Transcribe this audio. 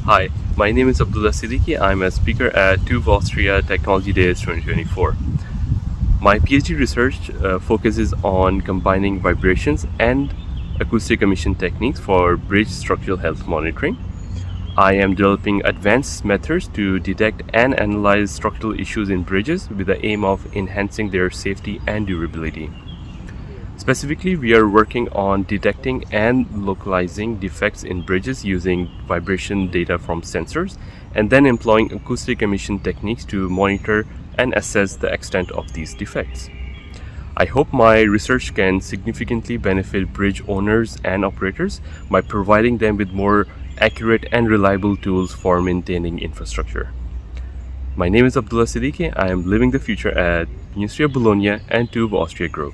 Hi, my name is Abdullah Siddiqui. I'm a speaker at TÜV Austria Technology Days 2024. My PhD research focuses on combining vibrations and acoustic emission techniques for bridge structural health monitoring. I am developing advanced methods to detect and analyze structural issues in bridges with the aim of enhancing their safety and durability. Specifically, we are working on detecting and localizing defects in bridges using vibration data from sensors and then employing acoustic emission techniques to monitor and assess the extent of these defects. I hope my research can significantly benefit bridge owners and operators by providing them with more accurate and reliable tools for maintaining infrastructure. My name is Abdullah Siddiqui. I am living the future at University of Bologna and TÜV Austria Group.